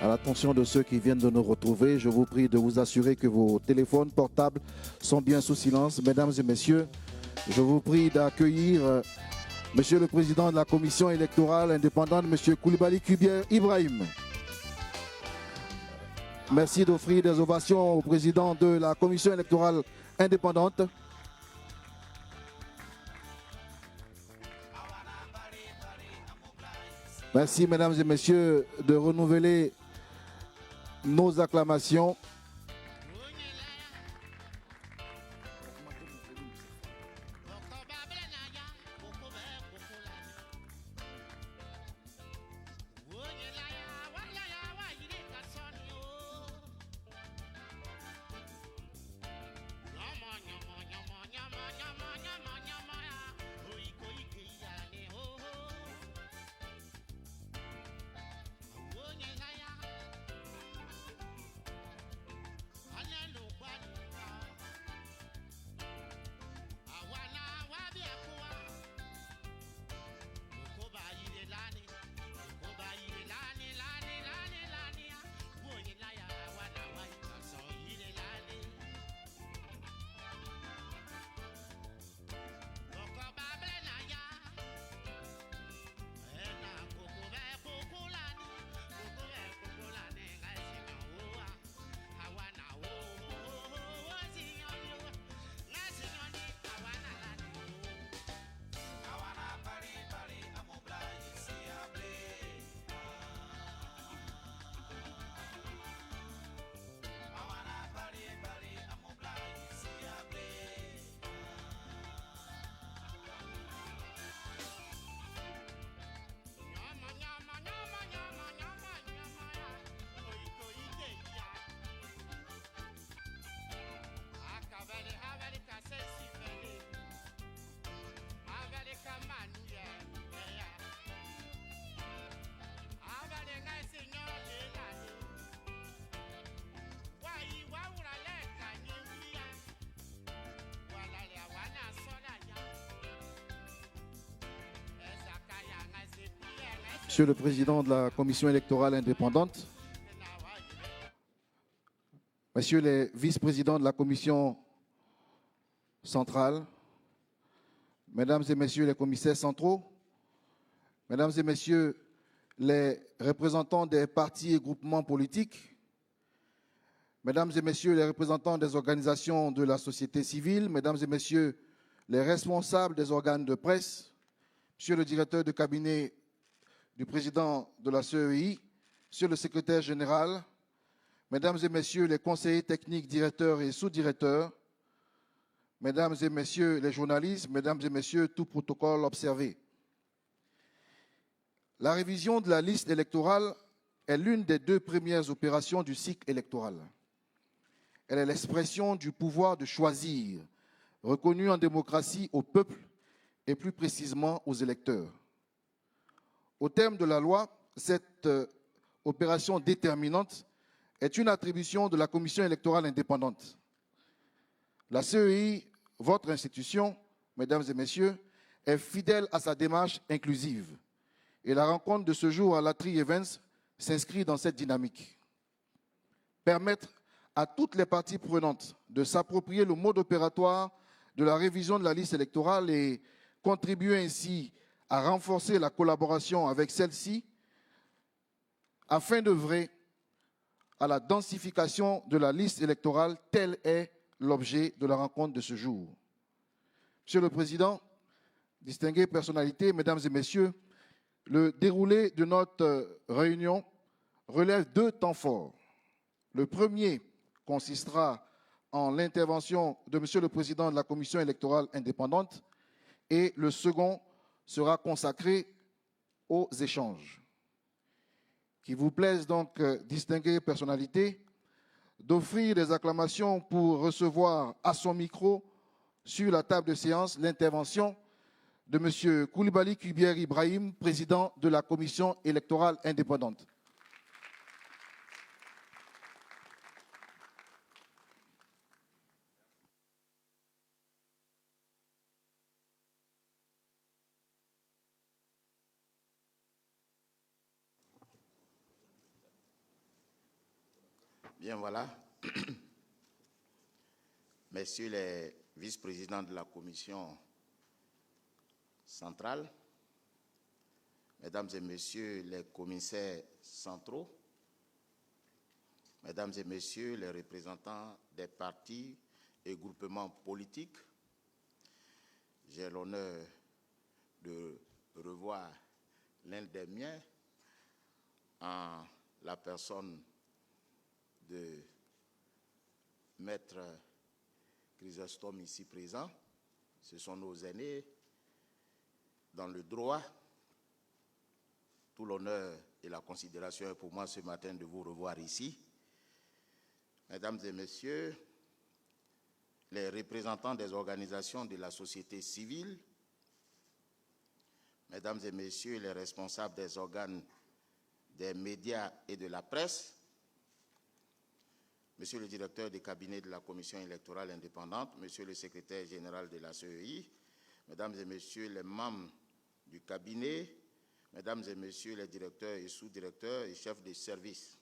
À l'attention de ceux qui viennent de nous retrouver, je vous prie de vous assurer que vos téléphones portables sont bien sous silence. Mesdames et messieurs, je vous prie d'accueillir Monsieur le Président de la Commission électorale indépendante, Monsieur Coulibaly Kubier Ibrahim. Merci d'offrir des ovations au Président de la Commission électorale indépendante. Merci, mesdames et messieurs, de renouveler nos acclamations. Monsieur le Président de la Commission électorale indépendante, Messieurs les vice-présidents de la Commission centrale, Mesdames et Messieurs les commissaires centraux, Mesdames et Messieurs les représentants des partis et groupements politiques, Mesdames et Messieurs les représentants des organisations de la société civile, Mesdames et Messieurs les responsables des organes de presse, Monsieur le directeur de cabinet du président de la CEI, Monsieur le secrétaire général, Mesdames et Messieurs les conseillers techniques, directeurs et sous-directeurs, Mesdames et Messieurs les journalistes, Mesdames et Messieurs, tout protocole observé. La révision de la liste électorale est l'une des deux premières opérations du cycle électoral. Elle est l'expression du pouvoir de choisir, reconnu en démocratie au peuple et plus précisément aux électeurs. Au terme de la loi, cette opération déterminante est une attribution de la Commission électorale indépendante. La CEI, votre institution, mesdames et messieurs, est fidèle à sa démarche inclusive. Et la rencontre de ce jour à l'Atri Events s'inscrit dans cette dynamique. Permettre à toutes les parties prenantes de s'approprier le mode opératoire de la révision de la liste électorale et contribuer ainsi à renforcer la collaboration avec celle-ci afin d'œuvrer à la densification de la liste électorale, tel est l'objet de la rencontre de ce jour. Monsieur le Président, distinguées personnalités, Mesdames et Messieurs, le déroulé de notre réunion relève deux temps forts. Le premier consistera en l'intervention de Monsieur le Président de la Commission électorale indépendante et le second sera consacré aux échanges. Qu'il vous plaise donc, distinguées personnalités, d'offrir des acclamations pour recevoir à son micro, sur la table de séance, l'intervention de M. Coulibaly Kubier Ibrahim, président de la Commission électorale indépendante. Bien, voilà. Messieurs les vice-présidents de la commission centrale, mesdames et messieurs les commissaires centraux, mesdames et messieurs les représentants des partis et groupements politiques, j'ai l'honneur de revoir l'un des miens en la personne de Maître Chrysostome ici présent. Ce sont nos aînés dans le droit. Tout l'honneur et la considération est pour moi ce matin de vous revoir ici. Mesdames et messieurs, les représentants des organisations de la société civile, mesdames et messieurs les responsables des organes des médias et de la presse, monsieur le directeur du cabinet de la commission électorale indépendante, monsieur le secrétaire général de la CEI, mesdames et messieurs les membres du cabinet, mesdames et messieurs les directeurs et sous-directeurs et chefs de service.